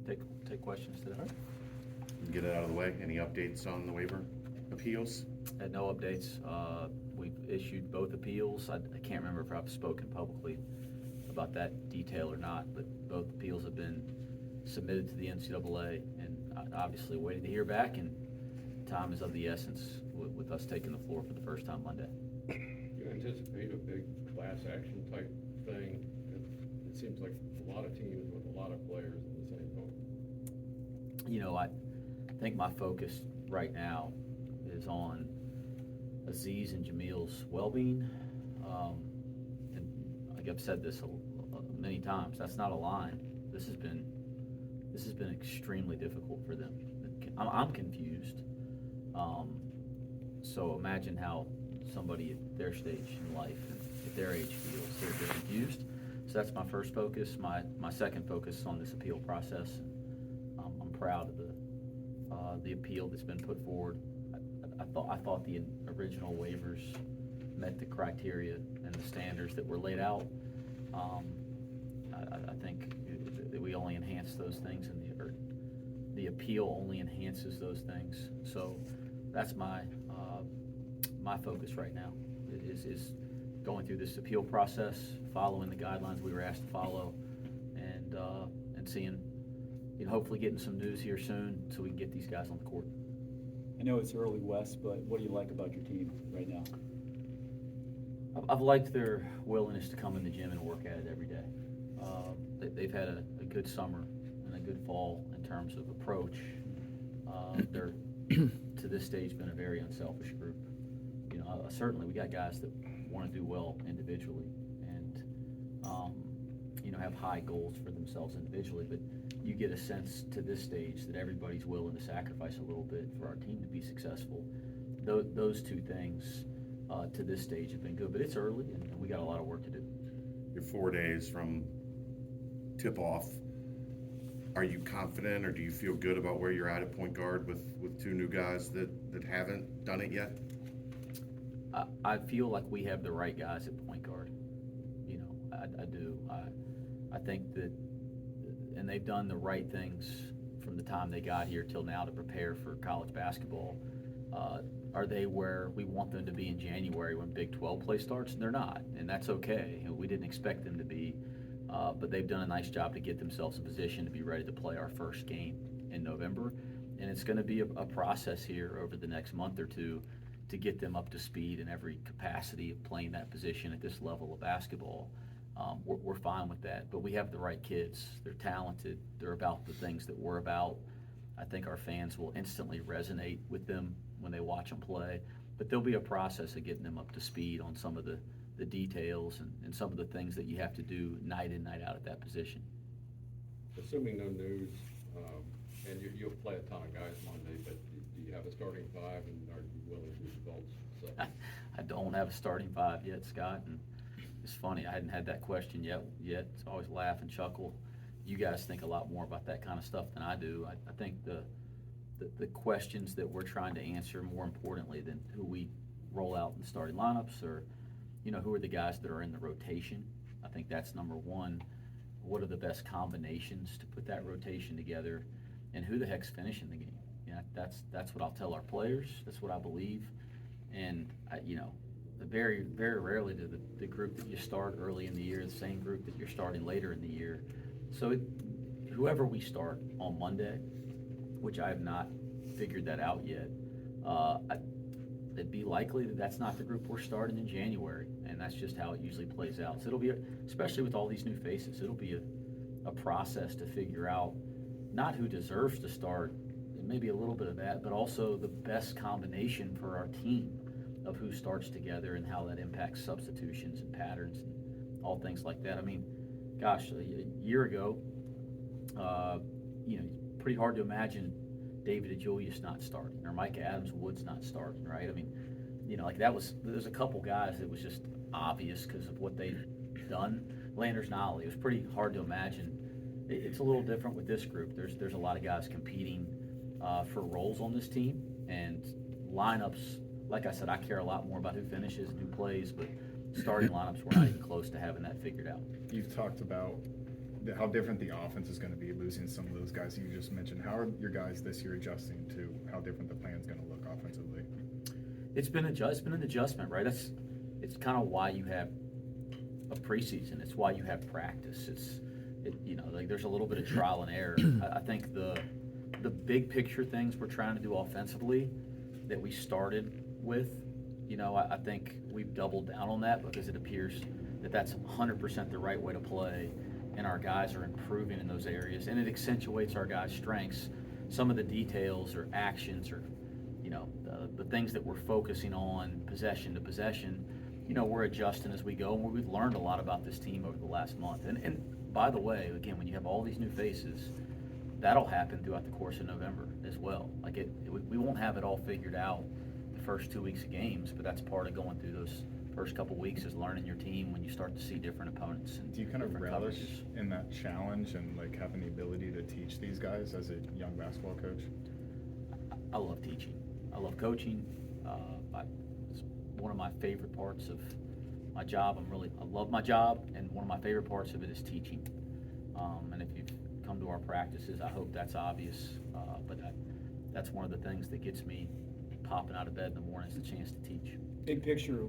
take questions today. Get it out of the way. Any updates on the waiver appeals? Had no updates. We've issued both appeals. I can't remember if I've spoken publicly about that detail or not, but both appeals have been submitted to the NCAA, and obviously waiting to hear back, and time is of the essence with us taking the floor for the first time Monday. You anticipate a big class action type thing? It seems like a lot of teams with a lot of players in the same boat. You know, I think my focus right now is on Aziz and Jamil's well-being. And like I've said this many times, that's not a line. This has been extremely difficult for them. I'm confused. So imagine how somebody at their stage in life and at their age feels. They're confused. So that's my first focus. My second focus is on this appeal process. I'm proud of the appeal that's been put forward. I thought the original waivers met the criteria and the standards that were laid out. I think that we only enhance those things, and the appeal only enhances those things. So that's my focus right now is going through this appeal process, following the guidelines we were asked to follow, and seeing, hopefully getting some news here soon so we can get these guys on the court. I know it's early, Wes, but what do you like about your team right now? I've liked their willingness to come in the gym and work at it every day. They've had a good summer and a good fall in terms of approach. They're, to this stage, been a very unselfish group. Certainly we got guys that want to do well individually and, have high goals for themselves individually, but you get a sense to this stage that everybody's willing to sacrifice a little bit for our team to be successful. Those two things to this stage have been good, but it's early and we got a lot of work to do. You're 4 days from tip-off. Are you confident, or do you feel good about where you're at point guard with two new guys that haven't done it yet? I feel like we have the right guys at point guard. I do. I think that, and they've done the right things from the time they got here till now to prepare for college basketball. Are they where we want them to be in January when Big 12 play starts? They're not, and that's okay. We didn't expect them to be, but they've done a nice job to get themselves in position to be ready to play our first game in November. And it's going to be a process here over the next month or two to get them up to speed in every capacity of playing that position at this level of basketball. We're fine with that, but we have the right kids. They're talented. They're about the things that we're about. I think our fans will instantly resonate with them when they watch them play, but there'll be a process of getting them up to speed on some of the details and some of the things that you have to do night in, night out at that position. Assuming no news, and you'll play a ton of guys Monday, but do you have a starting five, and are you willing to do results? So. I don't have a starting five yet, Scott, and it's funny, I hadn't had that question yet. It's always laugh and chuckle. You guys think a lot more about that kind of stuff than I do. I think the questions that we're trying to answer, more importantly than who we roll out in the starting lineups, or who are the guys that are in the rotation. I think that's number one. What are the best combinations to put that rotation together, and who the heck's finishing the game? That's what I'll tell our players. That's what I believe, and very, very rarely do the group that you start early in the year the same group that you're starting later in the year. So whoever we start on Monday, which I have not figured that out yet, it'd be likely that that's not the group we're starting in January, and that's just how it usually plays out. So it'll be, especially with all these new faces, it'll be a process to figure out not who deserves to start, and maybe a little bit of that, but also the best combination for our team of who starts together and how that impacts substitutions and patterns and all things like that. I mean, gosh, a year ago, pretty hard to imagine David DeJulius not starting or Micah Adams Woods not starting, right? I mean, there's a couple guys that was just obvious because of what they'd done. Landers Nolly, it was pretty hard to imagine. It's a little different with this group. There's a lot of guys competing for roles on this team, and lineups. Like I said, I care a lot more about who finishes and who plays, but starting lineups, we're not even close to having that figured out. You've talked about how different the offense is going to be losing some of those guys you just mentioned. How are your guys this year adjusting to how different the plan's going to look offensively? It's been an adjustment, right? It's kind of why you have a preseason. It's why you have practice. Like there's a little bit of trial and error. I think the big picture things we're trying to do offensively that we started with, I think we've doubled down on that because it appears that that's 100% the right way to play, and our guys are improving in those areas, and it accentuates our guys' strengths. Some of the details or actions or the things that we're focusing on possession to possession, we're adjusting as we go, and we've learned a lot about this team over the last month. And by the way, again, when you have all these new faces, that'll happen throughout the course of November as well. Like we won't have it all figured out the first 2 weeks of games, but that's part of going through those first couple weeks is learning your team when you start to see different opponents. And Do you kind of different relish coverages. in that challenge and like having the ability to teach these guys as a young basketball coach? I love teaching. I love coaching. It's one of my favorite parts of my job. I love my job, and one of my favorite parts of it is teaching. And if you've come to our practices, I hope that's obvious. But that's one of the things that gets me popping out of bed in the morning is the chance to teach. Big picture,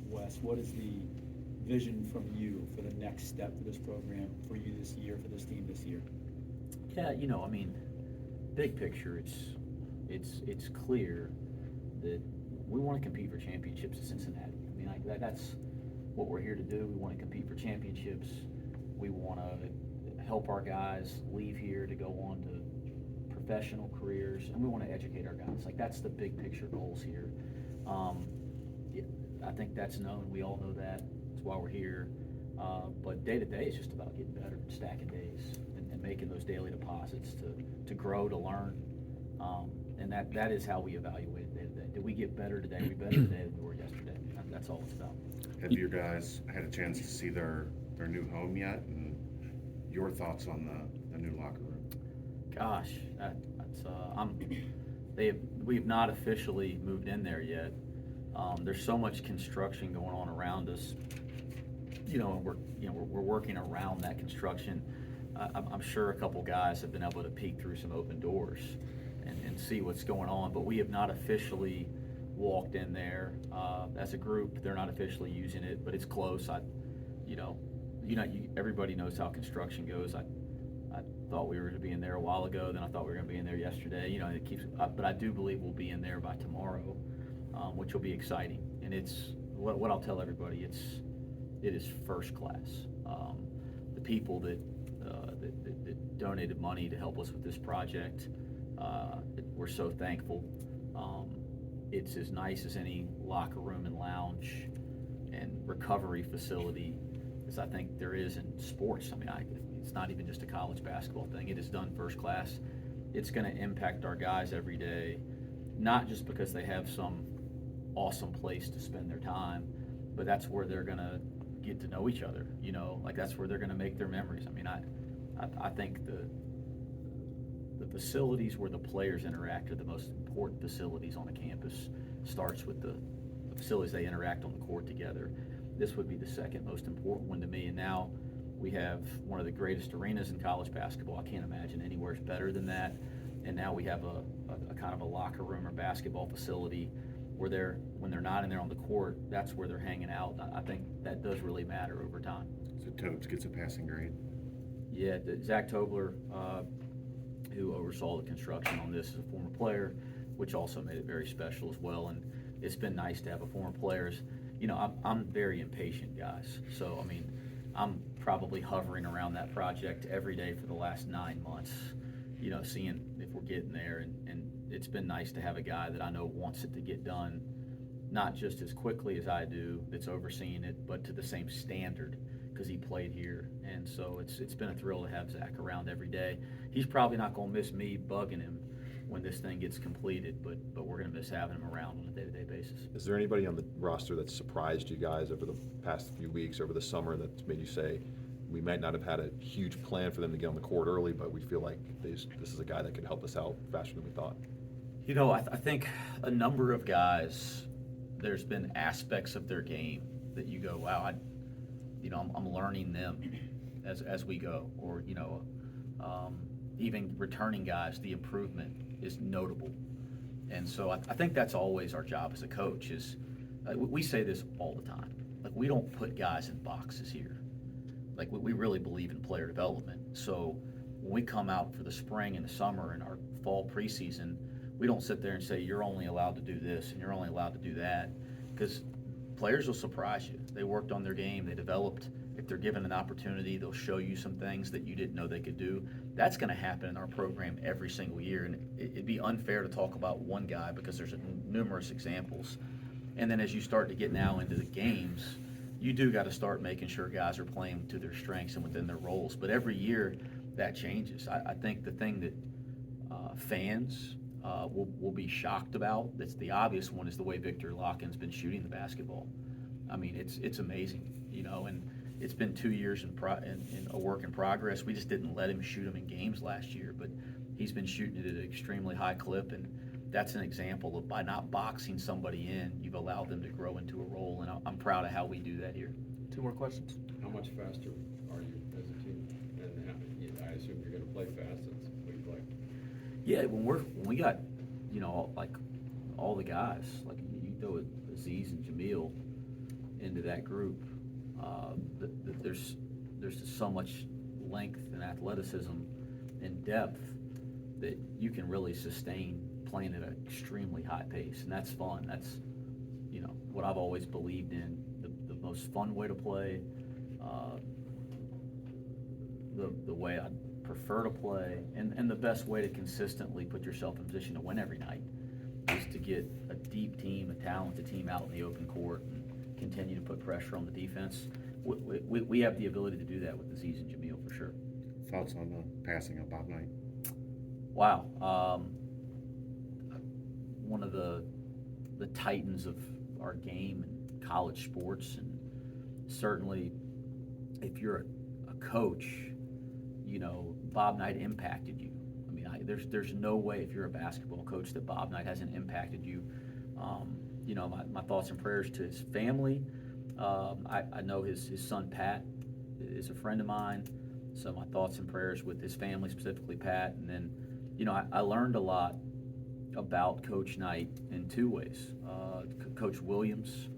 Wes, what is the vision from you for the next step for this program, for you this year, for this team this year? Yeah, big picture, it's clear that we want to compete for championships at Cincinnati. That's what we're here to do. We want to compete for championships. We want to help our guys leave here to go on to professional careers, and we want to educate our guys. Like that's the big picture goals here. I think that's known. We all know that. That's why we're here. But day to day is just about getting better and stacking days and making those daily deposits to grow, to learn. And that is how we evaluate day to day. Did we get better today? Are we better today than we were yesterday? That's all it's about. Have your guys had a chance to see their new home yet? And your thoughts on the new locker room? Gosh, we've not officially moved in there yet. There's so much construction going on around us, and we're working around that construction. I'm sure a couple guys have been able to peek through some open doors and see what's going on, but we have not officially walked in there as a group. They're not officially using it, but it's close. Everybody knows how construction goes. I thought we were going to be in there a while ago, then I thought we were going to be in there yesterday. But I do believe we'll be in there by tomorrow, which will be exciting. And it's what I'll tell everybody. It is first class. The people that donated money to help us with this project, we're so thankful. It's as nice as any locker room and lounge and recovery facility as I think there is in sports. It's not even just a college basketball thing. It is done first class. It's going to impact our guys every day, not just because they have some awesome place to spend their time, but that's where they're going to get to know each other. That's where they're going to make their memories. I think the facilities where the players interact are the most important facilities on a campus. Starts with the facilities they interact on the court together. This would be the second most important one to me. And now we have one of the greatest arenas in college basketball. I can't imagine anywhere's better than that. And now we have a kind of a locker room or basketball facility where when they're not in there on the court, that's where they're hanging out. I think that does really matter over time. So Tobes gets a passing grade? Yeah, Zach Tobler, who oversaw the construction on this, is a former player, which also made it very special as well. And it's been nice to have a former player. I'm very impatient, guys. So, I'm probably hovering around that project every day for the last 9 months, seeing if we're getting there. And it's been nice to have a guy that I know wants it to get done, not just as quickly as I do, that's overseeing it, but to the same standard because he played here. And so it's been a thrill to have Zach around every day. He's probably not going to miss me bugging him when this thing gets completed, but we're going to miss having him around on a day-to-day basis. Is there anybody on the roster that's surprised you guys over the past few weeks, over the summer, that's made you say, we might not have had a huge plan for them to get on the court early, but we feel like this is a guy that could help us out faster than we thought? I think a number of guys, there's been aspects of their game that you go, wow, I'm learning them. as we go, or, even returning guys, the improvement is notable. And so I think that's always our job as a coach is, we say this all the time, like, we don't put guys in boxes here. Like, we really believe in player development. So when we come out for the spring and the summer and our fall preseason, we don't sit there and say, you're only allowed to do this and you're only allowed to do that, because players will surprise you. They worked on their game, they developed. If they're given an opportunity, they'll show you some things that you didn't know they could do. That's going to happen in our program every single year, and it'd be unfair to talk about one guy because there's numerous examples. And then as you start to get now into the games, you do got to start making sure guys are playing to their strengths and within their roles. But every year that changes. I think the thing that fans will be shocked about, that's the obvious one, is the way Victor Larkin's been shooting the basketball. I mean, it's amazing, and it's been 2 years in a work in progress. We just didn't let him shoot them in games last year, but he's been shooting it at an extremely high clip, and that's an example of, by not boxing somebody in, you've allowed them to grow into a role, and I'm proud of how we do that here. 2 more questions. How much faster are you as a team? And I assume you're gonna play fast, that's what you play. Yeah, when we got, like, all the guys, like, you throw Aziz and Jamil into that group, there's just so much length and athleticism and depth that you can really sustain playing at an extremely high pace, and that's fun. That's what I've always believed in, the most fun way to play, the way I prefer to play, and the best way to consistently put yourself in position to win every night is to get a deep team, a talented team out in the open court and continue to put pressure on the defense. We have the ability to do that with Aziz and Jamil for sure. Thoughts on the passing of Bob Knight? Wow. One of the titans of our game and college sports, and certainly if you're a coach, Bob Knight impacted you. I mean, there's no way, if you're a basketball coach, that Bob Knight hasn't impacted you. My thoughts and prayers to his family. I know his son Pat is a friend of mine, so my thoughts and prayers with his family, specifically Pat. And then, I learned a lot about Coach Knight in 2 ways. Coach Williams,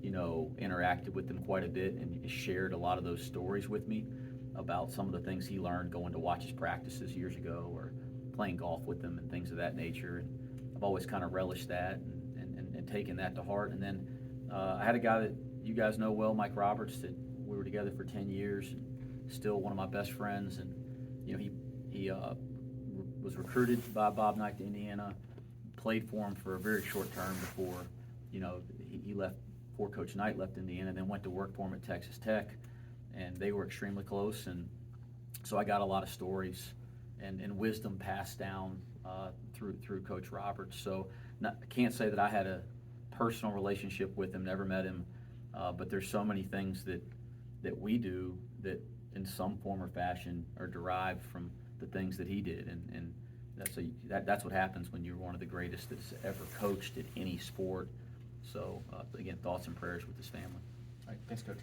interacted with him quite a bit and shared a lot of those stories with me about some of the things he learned going to watch his practices years ago, or playing golf with him and things of that nature. And I've always kind of relished that and taken that to heart. And then I had a guy that you guys know well, Mike Roberts, that we were together for 10 years and still one of my best friends. And he was recruited by Bob Knight to Indiana, played for him for a very short term before he left, before Coach Knight left Indiana, then went to work for him at Texas Tech, and they were extremely close. And so I got a lot of stories and wisdom passed down through Coach Roberts. So I can't say that I had a personal relationship with him, never met him, but there's so many things that we do that in some form or fashion are derived from the things that he did, and that's what happens when you're one of the greatest that's ever coached at any sport. So again, thoughts and prayers with his family. All right, thanks, Coach.